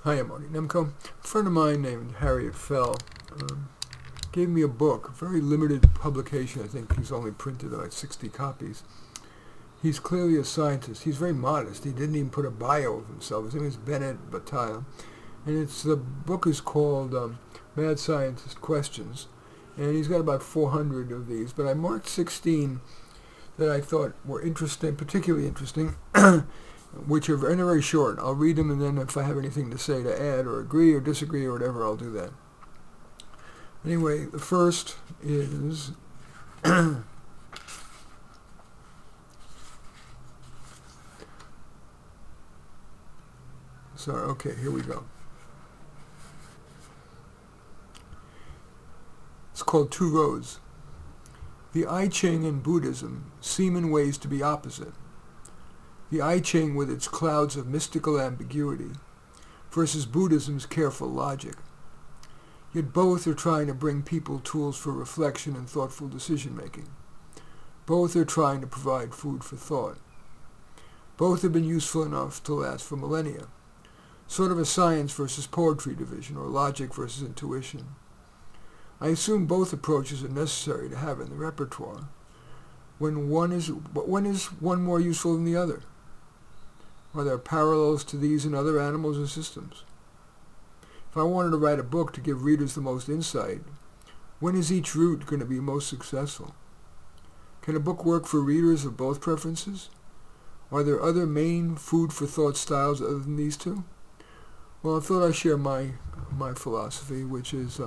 Hi, I'm Marty Nemko. A friend of mine named Harriet Fell gave me a book, a very limited publication. I think he's only printed like 60 copies. He's clearly a scientist. He's very modest. He didn't even put a bio of himself. His name is Bennett Battaglia. And the book is called Mad Scientist Questions. And he's got about 400 of these. But I marked 16 that I thought were interesting, particularly interesting, which are very short. I'll read them, and then if I have anything to say to add or agree or disagree or whatever, I'll do that. Anyway, the first is sorry, okay, here we go. It's called Two Roads. The I Ching and Buddhism seem in ways to be opposite. The I Ching with its clouds of mystical ambiguity versus Buddhism's careful logic. Yet both are trying to bring people tools for reflection and thoughtful decision-making. Both are trying to provide food for thought. Both have been useful enough to last for millennia. Sort of a science versus poetry division, or logic versus intuition. I assume both approaches are necessary to have in the repertoire. When is one more useful than the other? Are there parallels to these in other animals or systems? If I wanted to write a book to give readers the most insight, when is each route going to be most successful? Can a book work for readers of both preferences? Are there other main food for thought styles other than these two? Well, I thought I'd share my philosophy, which is,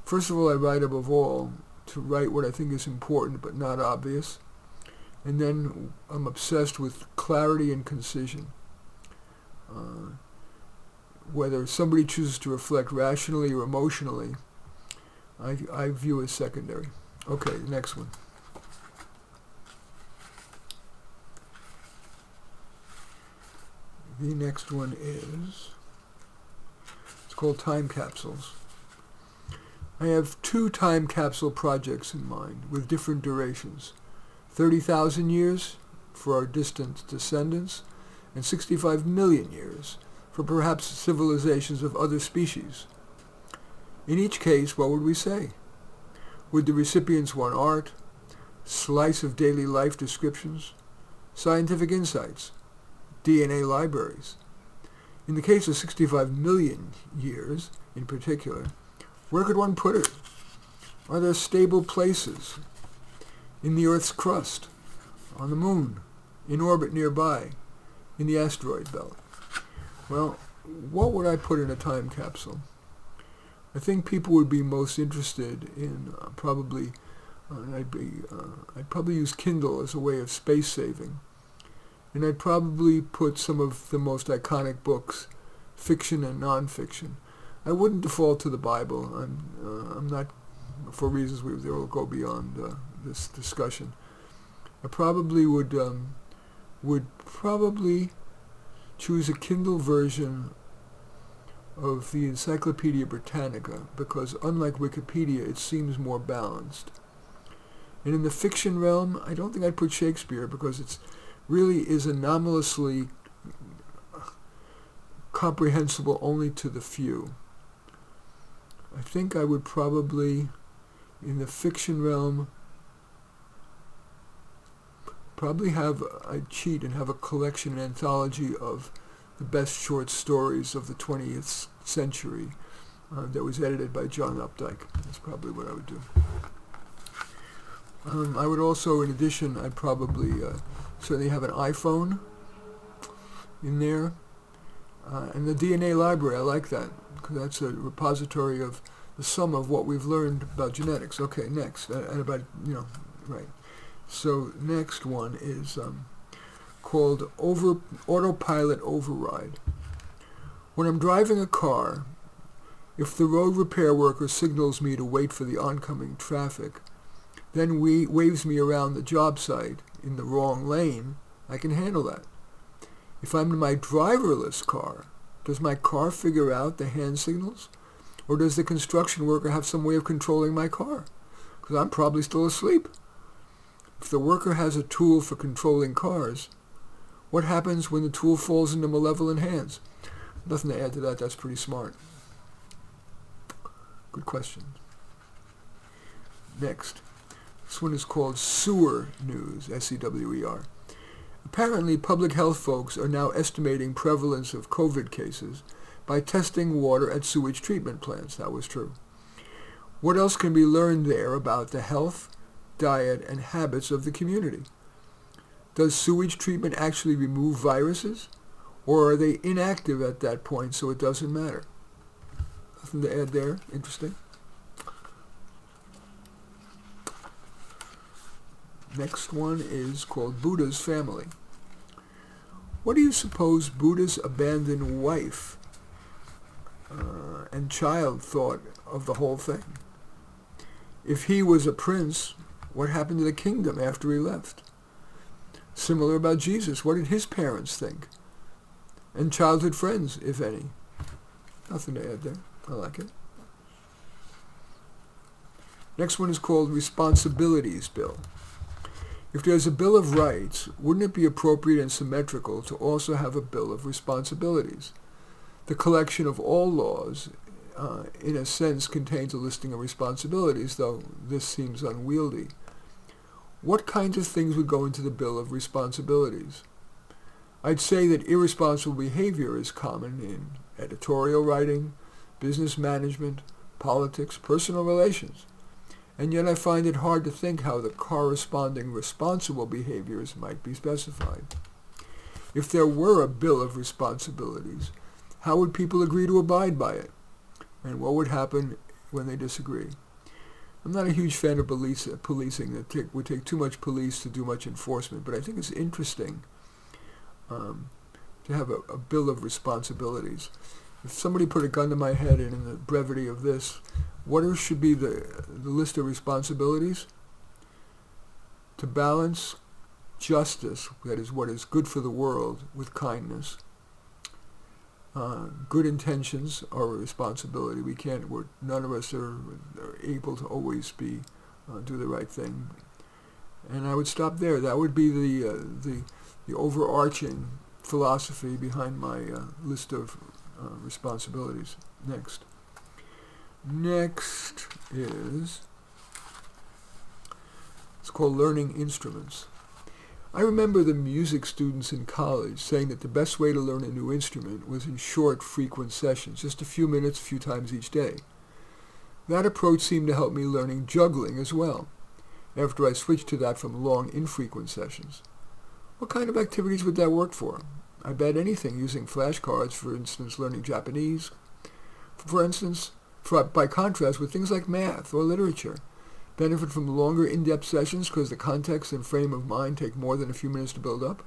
first of all, I write above all to write what I think is important but not obvious. And then I'm obsessed with clarity and concision. Whether somebody chooses to reflect rationally or emotionally, I view as secondary. Okay, the next one. The next one is, it's called Time Capsules. I have 2 time capsule projects in mind with different durations. 30,000 years for our distant descendants, and 65 million years for perhaps civilizations of other species. In each case, what would we say? Would the recipients want art, slice of daily life descriptions, scientific insights, DNA libraries? In the case of 65 million years, in particular, where could one put it? Are there stable places? In the Earth's crust, on the moon, in orbit nearby, in the asteroid belt. Well, what would I put in a time capsule? I think people would be most interested in I'd probably use Kindle as a way of space saving, and I'd probably put some of the most iconic books, fiction and nonfiction. I wouldn't default to the Bible. I'm not, for reasons that will go beyond this discussion. I probably would probably choose a Kindle version of the Encyclopedia Britannica because, unlike Wikipedia, it seems more balanced. And in the fiction realm, I don't think I'd put Shakespeare because it really is anomalously comprehensible only to the few. I think I would probably, in the fiction realm, I'd cheat and have a collection, an anthology of the best short stories of the 20th century that was edited by John Updike. That's probably what I would do. I would also, in addition, I'd probably certainly have an iPhone in there. And the DNA library, I like that, because that's a repository of the sum of what we've learned about genetics. Okay, next, and about, right. So next one is called Autopilot Override. When I'm driving a car, if the road repair worker signals me to wait for the oncoming traffic, then waves me around the job site in the wrong lane, I can handle that. If I'm in my driverless car, does my car figure out the hand signals? Or does the construction worker have some way of controlling my car? Because I'm probably still asleep. If the worker has a tool for controlling cars, what happens when the tool falls into malevolent hands? Nothing to add to that. That's pretty smart. Good question. Next. This one is called Sewer News, S-E-W-E-R. Apparently, public health folks are now estimating prevalence of COVID cases by testing water at sewage treatment plants. That was true. What else can be learned there about the health, diet, and habits of the community? Does sewage treatment actually remove viruses? Or are they inactive at that point so it doesn't matter? Nothing to add there. Interesting. Next one is called Buddha's Family. What do you suppose Buddha's abandoned wife and child thought of the whole thing? If he was a prince, what happened to the kingdom after he left? Similar about Jesus. What did his parents think? And childhood friends, if any. Nothing to add there. I like it. Next one is called Responsibilities Bill. If there's a Bill of Rights, wouldn't it be appropriate and symmetrical to also have a Bill of Responsibilities? The collection of all laws, in a sense, contains a listing of responsibilities, though this seems unwieldy. What kinds of things would go into the Bill of Responsibilities? I'd say that irresponsible behavior is common in editorial writing, business management, politics, personal relations. And yet I find it hard to think how the corresponding responsible behaviors might be specified. If there were a Bill of Responsibilities, how would people agree to abide by it? And what would happen when they disagree? I'm not a huge fan of policing. That would take too much police to do much enforcement, but I think it's interesting to have a Bill of Responsibilities. If somebody put a gun to my head, and in the brevity of this, what should be the list of responsibilities? To balance justice, that is what is good for the world, with kindness. Good intentions are a responsibility. None of us are able to always do the right thing. And I would stop there. That would be the overarching philosophy behind my list of responsibilities. Next is, it's called Learning Instruments. I remember the music students in college saying that the best way to learn a new instrument was in short, frequent sessions, just a few minutes, a few times each day. That approach seemed to help me learning juggling as well, after I switched to that from long, infrequent sessions. What kind of activities would that work for? I bet anything using flashcards, for instance, learning Japanese. By contrast with things like math or literature, benefit from longer in-depth sessions because the context and frame of mind take more than a few minutes to build up.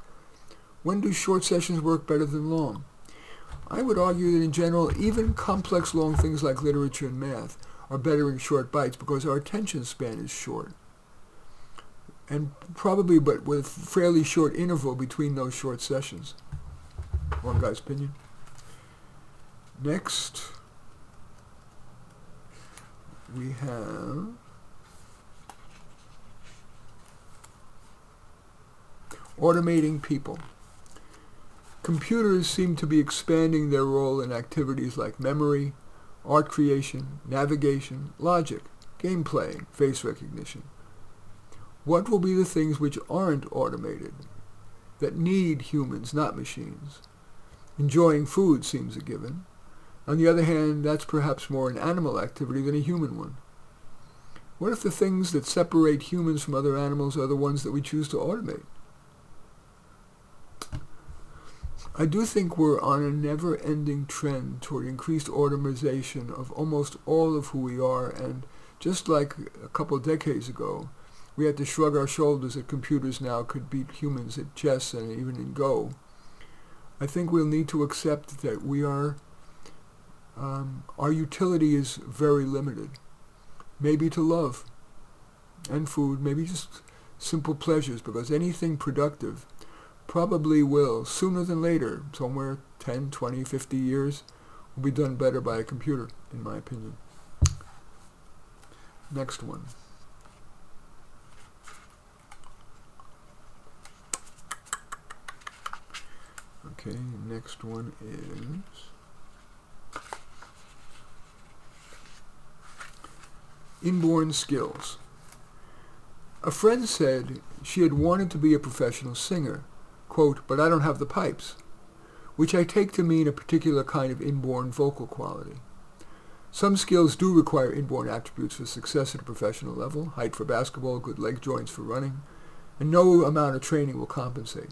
When do short sessions work better than long? I would argue that in general, even complex long things like literature and math are better in short bites because our attention span is short. And probably, but with fairly short interval between those short sessions. One guy's opinion. Next, we have automating people. Computers seem to be expanding their role in activities like memory, art creation, navigation, logic, game playing, face recognition. What will be the things which aren't automated, that need humans, not machines? Enjoying food seems a given. On the other hand, that's perhaps more an animal activity than a human one. What if the things that separate humans from other animals are the ones that we choose to automate? I do think we're on a never-ending trend toward increased automation of almost all of who we are, and just like a couple of decades ago, we had to shrug our shoulders that computers now could beat humans at chess and even in Go. I think we'll need to accept that our utility is very limited. Maybe to love and food, maybe just simple pleasures, because anything productive probably will, sooner than later, somewhere 10, 20, 50 years, will be done better by a computer, in my opinion. Next one. Okay, next one is Inborn skills. A friend said she had wanted to be a professional singer, quote, but I don't have the pipes, which I take to mean a particular kind of inborn vocal quality. Some skills do require inborn attributes for success at a professional level, height for basketball, good leg joints for running, and no amount of training will compensate.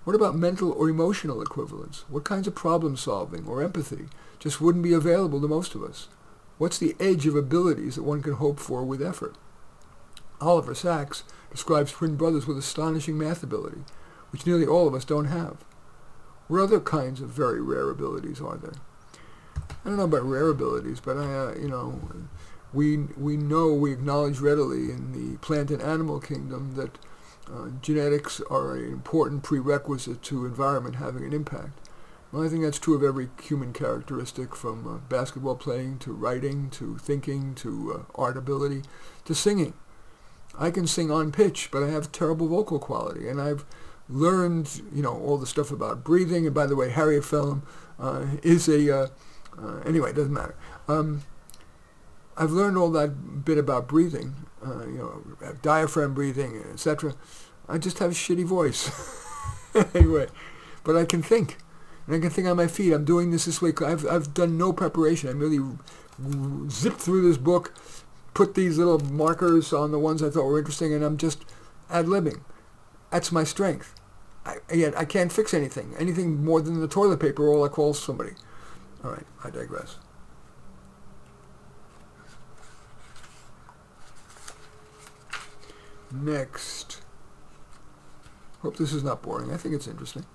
What about mental or emotional equivalents? What kinds of problem solving or empathy just wouldn't be available to most of us? What's the edge of abilities that one can hope for with effort? Oliver Sacks describes twin brothers with astonishing math ability, which nearly all of us don't have. What other kinds of very rare abilities are there? I don't know about rare abilities, but we acknowledge readily in the plant and animal kingdom that genetics are an important prerequisite to environment having an impact. Well, I think that's true of every human characteristic, from basketball playing to writing to thinking to art ability to singing. I can sing on pitch, but I have terrible vocal quality, and I've learned, all the stuff about breathing. And by the way, Harriet Fellham is anyway, it doesn't matter. I've learned all that bit about breathing, diaphragm breathing, etc. I just have a shitty voice. Anyway, but I can think, and I can think on my feet. I'm doing this way. I've done no preparation. I merely zipped through this book, put these little markers on the ones I thought were interesting, and I'm just ad-libbing. That's my strength. Yet I can't fix anything more than the toilet paper, or I'll call somebody. All right, I digress. Next. Hope this is not boring. I think it's interesting.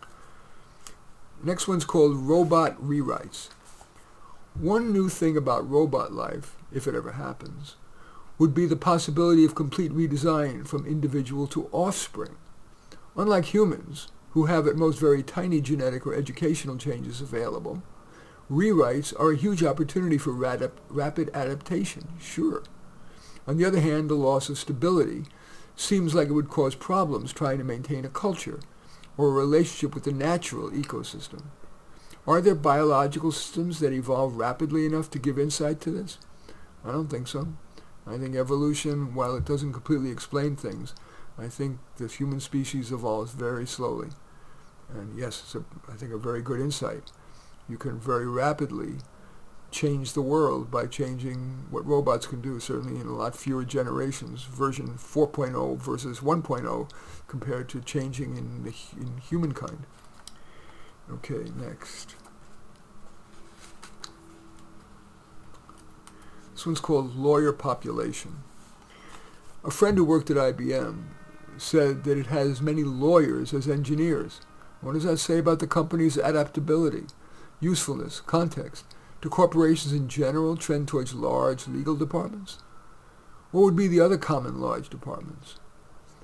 Next one's called Robot Rewrites. One new thing about robot life, if it ever happens, would be the possibility of complete redesign from individual to offspring. Unlike humans, who have at most very tiny genetic or educational changes available, rewrites are a huge opportunity for rapid adaptation, sure. On the other hand, the loss of stability seems like it would cause problems trying to maintain a culture or a relationship with the natural ecosystem. Are there biological systems that evolve rapidly enough to give insight to this? I don't think so. I think evolution, while it doesn't completely explain things, I think the human species evolves very slowly. And yes, it's I think a very good insight. You can very rapidly change the world by changing what robots can do, certainly in a lot fewer generations, version 4.0 versus 1.0, compared to changing in humankind. Okay, next. This one's called Lawyer Population. A friend who worked at IBM said that it has as many lawyers as engineers. What does that say about the company's adaptability, usefulness, context? Do corporations in general trend towards large legal departments? What would be the other common large departments?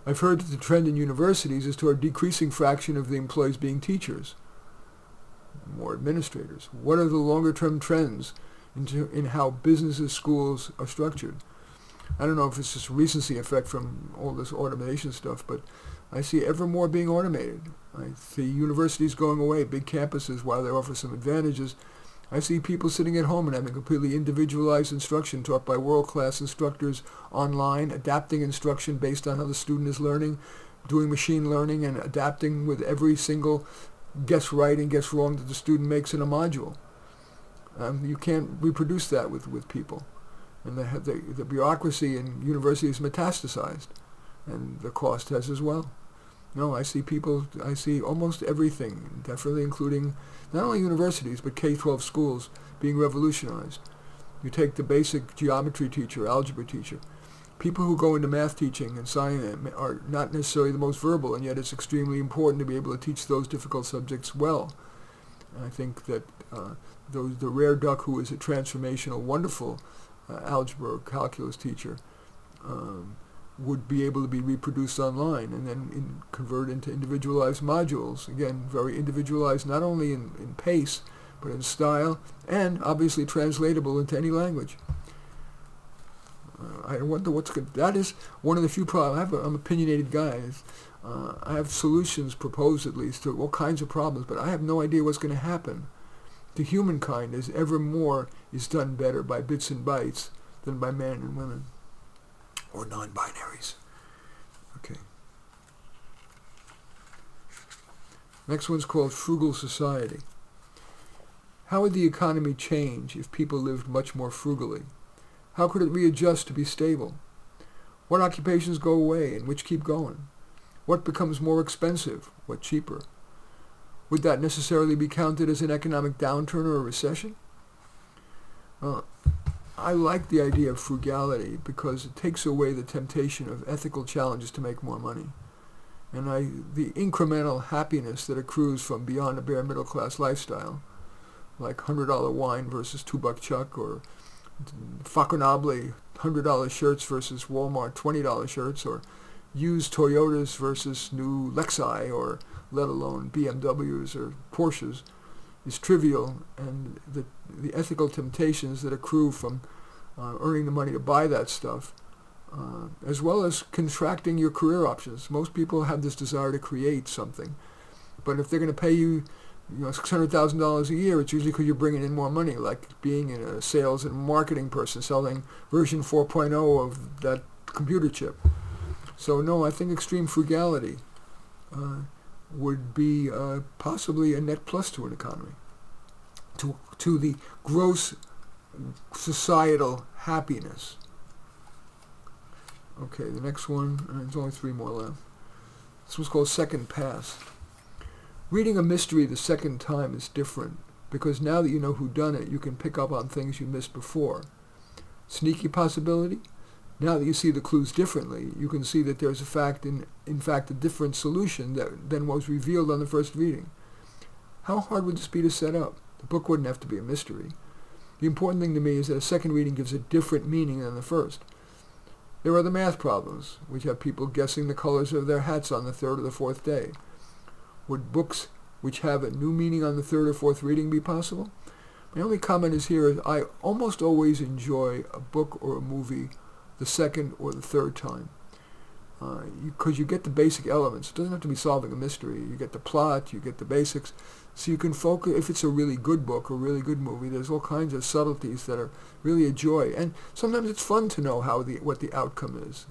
I've heard that the trend in universities is toward a decreasing fraction of the employees being teachers, more administrators. What are the longer-term trends in how businesses, schools are structured? I don't know if it's just recency effect from all this automation stuff, but I see ever more being automated. I see universities going away, big campuses, while they offer some advantages. I see people sitting at home and having completely individualized instruction taught by world-class instructors online, adapting instruction based on how the student is learning, doing machine learning, and adapting with every single guess right and guess wrong that the student makes in a module. You can't reproduce that with people. And the bureaucracy in universities metastasized, and the cost has as well. No, I see almost everything, definitely including not only universities, but K-12 schools being revolutionized. You take the basic geometry teacher, algebra teacher. People who go into math teaching and science are not necessarily the most verbal, and yet it's extremely important to be able to teach those difficult subjects well. And I think that the rare duck who is a transformational, wonderful algebra or calculus teacher would be able to be reproduced online and then converted into individualized modules. Again, very individualized, not only in pace, but in style, and obviously translatable into any language. I wonder what's good. That is one of the few problems. I'm an opinionated guy. I have solutions proposed, at least, to all kinds of problems, but I have no idea what's going to happen to humankind as ever more is done better by bits and bytes than by men and women, or non-binaries. Okay. Next one's called Frugal Society. How would the economy change if people lived much more frugally? How could it readjust to be stable? What occupations go away and which keep going? What becomes more expensive? What cheaper? Would that necessarily be counted as an economic downturn or a recession? I like the idea of frugality because it takes away the temptation of ethical challenges to make more money. And the incremental happiness that accrues from beyond a bare middle class lifestyle, like $100 wine versus $2 chuck, or Faconable $100 shirts versus Walmart $20 shirts, or used Toyotas versus new Lexi, or let alone BMWs or Porsches, is trivial, and the ethical temptations that accrue from earning the money to buy that stuff, as well as contracting your career options. Most people have this desire to create something, but if they're going to pay you, $600,000 a year, it's usually because you're bringing in more money, like being a sales and marketing person selling version 4.0 of that computer chip. So no, I think extreme frugality would be possibly a net plus to an economy, to the gross societal happiness. Okay, the next one, there's only 3 more left. This one's called Second Pass. Reading a mystery the second time is different, because now that you know who done it, you can pick up on things you missed before. Sneaky possibility? Now that you see the clues differently, you can see that there's in fact a different solution than was revealed on the first reading. How hard would this be to set up? The book wouldn't have to be a mystery. The important thing to me is that a second reading gives a different meaning than the first. There are the math problems, which have people guessing the colors of their hats on the third or the fourth day. Would books which have a new meaning on the third or fourth reading be possible? My only comment is here, I almost always enjoy a book or a movie the second or the third time, because you get the basic elements. It doesn't have to be solving a mystery. You get the plot, you get the basics, so you can focus. If it's a really good book or really good movie, there's all kinds of subtleties that are really a joy, and sometimes it's fun to know what the outcome is.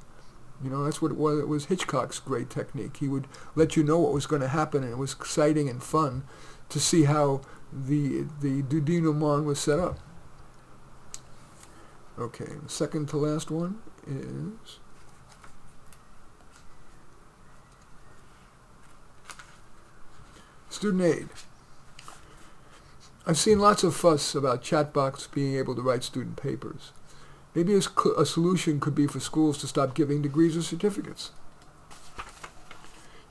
That's what it was. It was Hitchcock's great technique. He would let you know what was going to happen, and it was exciting and fun to see how the denouement was set up. Okay, the second to last one is student aid. I've seen lots of fuss about chatbots being able to write student papers. Maybe a solution could be for schools to stop giving degrees or certificates.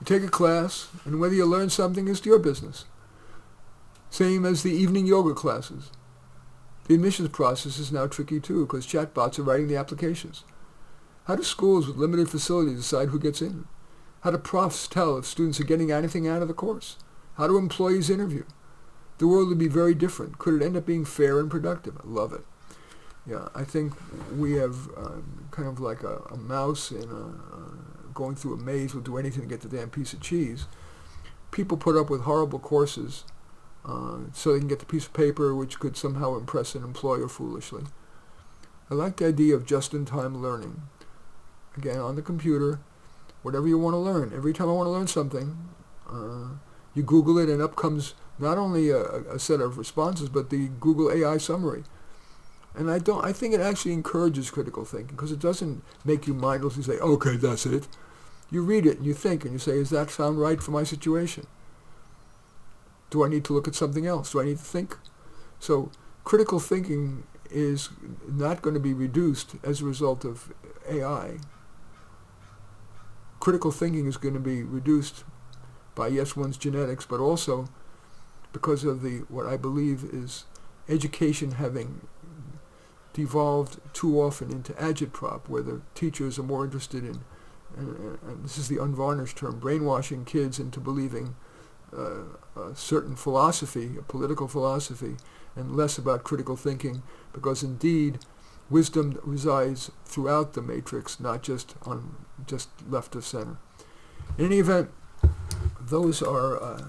You take a class, and whether you learn something is your business. Same as the evening yoga classes. The admissions process is now tricky too, because chatbots are writing the applications. How do schools with limited facilities decide who gets in? How do profs tell if students are getting anything out of the course? How do employees interview? The world would be very different. Could it end up being fair and productive? I love it. Yeah, I think we have kind of like a mouse going through a maze will do anything to get the damn piece of cheese. People put up with horrible courses so they can get the piece of paper which could somehow impress an employer foolishly. I like the idea of just-in-time learning. Again, on the computer, whatever you want to learn. Every time I want to learn something, you Google it, and up comes not only a set of responses, but the Google AI summary. And I think it actually encourages critical thinking, because it doesn't make you mindlessly say, okay, that's it. You read it and you think and you say, does that sound right for my situation? Do I need to look at something else? Do I need to think? So critical thinking is not going to be reduced as a result of AI. Critical thinking is going to be reduced by, yes, one's genetics, but also because of what I believe is education having devolved too often into agitprop, where the teachers are more interested in, and this is the unvarnished term, brainwashing kids into believing a certain philosophy, a political philosophy, and less about critical thinking, because indeed wisdom resides throughout the matrix, not just left of center. In any event, those are, I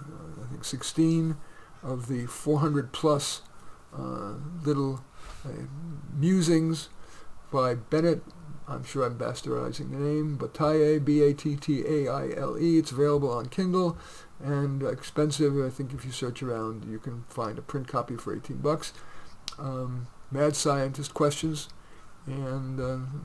think, 16 of the 400 plus little musings by Bennett. I'm sure I'm bastardizing the name. Battaile, Battaile. It's available on Kindle and expensive. I think if you search around, you can find a print copy for $18. Mad scientist questions. And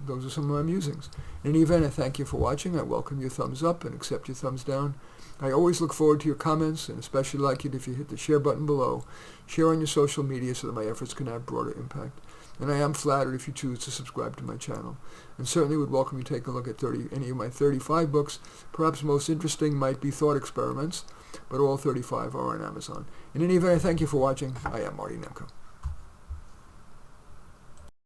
those are some of my musings. In any event, I thank you for watching. I welcome your thumbs up and accept your thumbs down. I always look forward to your comments, and especially like it if you hit the share button below. Share on your social media so that my efforts can have broader impact. And I am flattered if you choose to subscribe to my channel. And certainly would welcome you to take a look at any of my 35 books. Perhaps most interesting might be Thought Experiments, but all 35 are on Amazon. In any event, I thank you for watching. I am Marty Nemko.